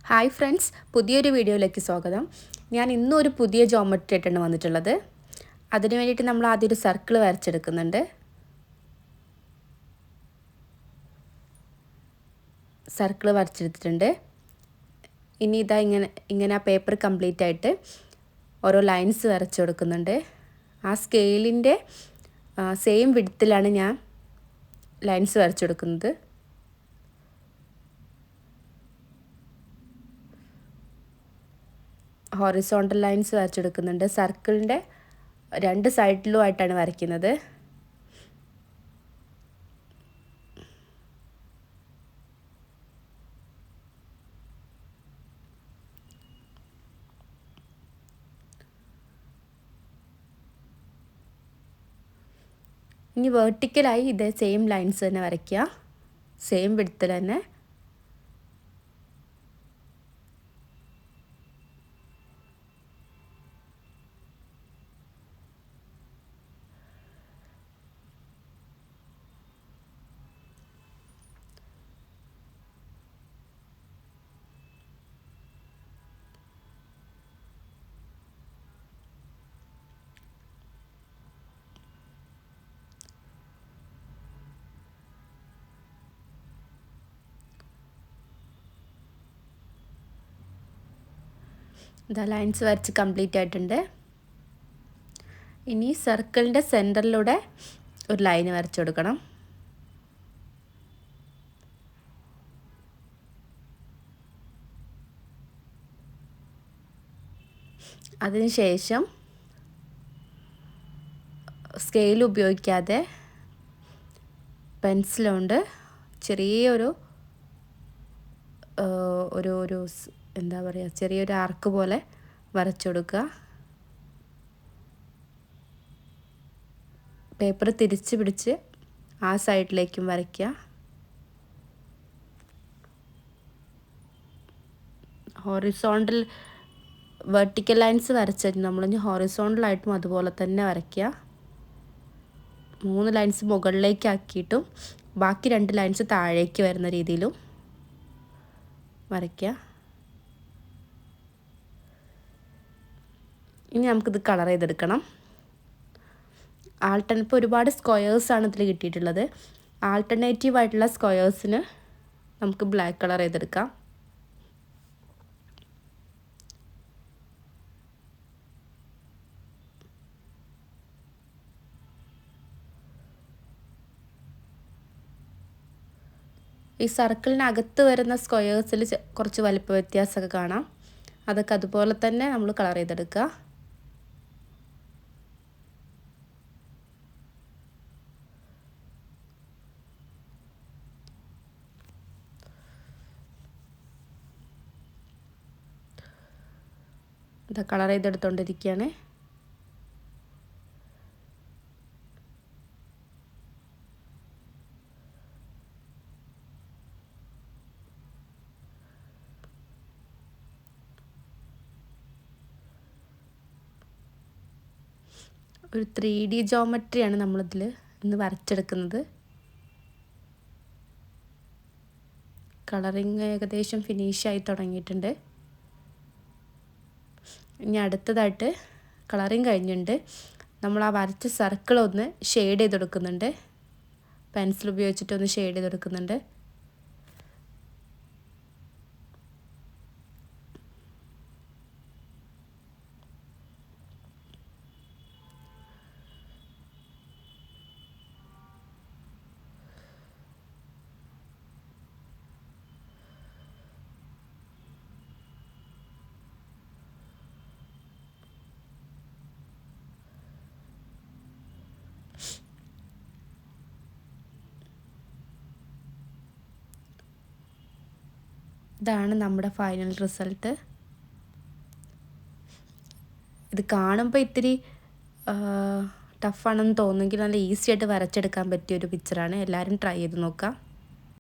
Hi friends, പുതിയൊരു വീഡിയോയിലേക്ക് സ്വാഗതം. ഞാൻ ഇന്നും ഒരു പുതിയ ജോമെട്രി ആയിട്ടാണ് വന്നിട്ടുള്ളത്. അതിനു വേണ്ടിയിട്ട് നമ്മൾ ആദ്യം ഒരു സർക്കിൾ വരച്ചെടുക്കുന്നുണ്ട്. സർക്കിൾ വരച്ചെടുത്തിട്ടുണ്ട്. ഇനി ഇതാ ഇങ്ങനെ ആ പേപ്പർ കംപ്ലീറ്റ് ആയിട്ട് ഓരോ ലൈൻസ് വരച്ചു കൊടുക്കുന്നുണ്ട്. ആ സ്കെയിലിൻ്റെ സെയിം വിഡ്ത്തിലാണ് ഞാൻ ലൈൻസ് വരച്ചു കൊടുക്കുന്നത്. ഹൊറിസോണ്ടൽ ലൈൻസ് വരച്ചെടുക്കുന്നുണ്ട്. സർക്കിളിൻ്റെ രണ്ട് സൈഡിലും ആയിട്ടാണ് വരയ്ക്കുന്നത്. ഇനി വേർട്ടിക്കലായി ഇതേ സെയിം ലൈൻസ് തന്നെ വരയ്ക്കുക, സെയിം വിഡ്ത്തിൽ തന്നെ. ഇതാ ലൈൻസ് വരച്ച് കംപ്ലീറ്റ് ആയിട്ടുണ്ട്. ഇനി സർക്കിളിൻ്റെ സെൻറ്ററിലൂടെ ഒരു ലൈൻ വരച്ചു കൊടുക്കണം. അതിനുശേഷം സ്കെയിൽ ഉപയോഗിക്കാതെ പെൻസിൽ കൊണ്ട് ചെറിയൊരു ഒരു എന്താ പറയുക, ചെറിയൊരു ആർക്ക് പോലെ വരച്ചു കൊടുക്കുക. പേപ്പർ തിരിച്ച് പിടിച്ച് ആ സൈഡിലേക്കും വരയ്ക്കുക. ഹോറിസോണ്ടൽ വെർട്ടിക്കൽ ലൈൻസ് വരച്ചിട്ട് നമ്മളിനി ഹോറിസോണ്ടലായിട്ടും അതുപോലെ തന്നെ വരയ്ക്കുക. 3 ലൈൻസ് മുകളിലേക്ക് ആക്കിയിട്ടും ബാക്കി 2 ലൈൻസ് താഴേക്ക് വരുന്ന രീതിയിലും വരയ്ക്കുക. ഇനി നമുക്കിത് കളർ ചെയ്തെടുക്കണം. ഇപ്പോൾ ഒരുപാട് സ്ക്വയേഴ്സാണ് ഇതിൽ കിട്ടിയിട്ടുള്ളത്. ആൾട്ടർനേറ്റീവ് ആയിട്ടുള്ള സ്ക്വയേഴ്സിന് നമുക്ക് ബ്ലാക്ക് കളർ ചെയ്തെടുക്കാം. ഈ സർക്കിളിനകത്ത് വരുന്ന സ്ക്വയേഴ്സിൽ കുറച്ച് വലിപ്പ വ്യത്യാസമൊക്കെ കാണാം. അതൊക്കെ അതുപോലെ തന്നെ നമ്മൾ കളർ ചെയ്തെടുക്കുക. ഇത് കളർ ചെയ്തെടുത്തോണ്ടിരിക്കുകയാണ്. ഒരു 3D ജോമെട്രിയാണ് നമ്മളിതിൽ ഇന്ന് വരച്ചെടുക്കുന്നത്. കളറിങ് ഏകദേശം ഫിനിഷായി തുടങ്ങിയിട്ടുണ്ട്. ഇനി അടുത്തതായിട്ട് കളറിങ് കഴിഞ്ഞിട്ടുണ്ട്. നമ്മൾ ആ വരച്ച സർക്കിൾ ഒന്ന് ഷെയ്ഡ് ചെയ്ത് കൊടുക്കുന്നുണ്ട്. പെൻസിൽ ഉപയോഗിച്ചിട്ടൊന്ന് ഷെയ്ഡ് ചെയ്ത് കൊടുക്കുന്നുണ്ട്. ഇതാണ് നമ്മുടെ ഫൈനൽ റിസൾട്ട്. ഇത് കാണുമ്പോൾ ഇത്തിരി ടഫാണെന്ന് തോന്നുമെങ്കിൽ നല്ല ഈസി ആയിട്ട് വരച്ചെടുക്കാൻ പറ്റിയൊരു പിക്ചറാണ്. എല്ലാവരും ട്രൈ ചെയ്ത് നോക്കാം.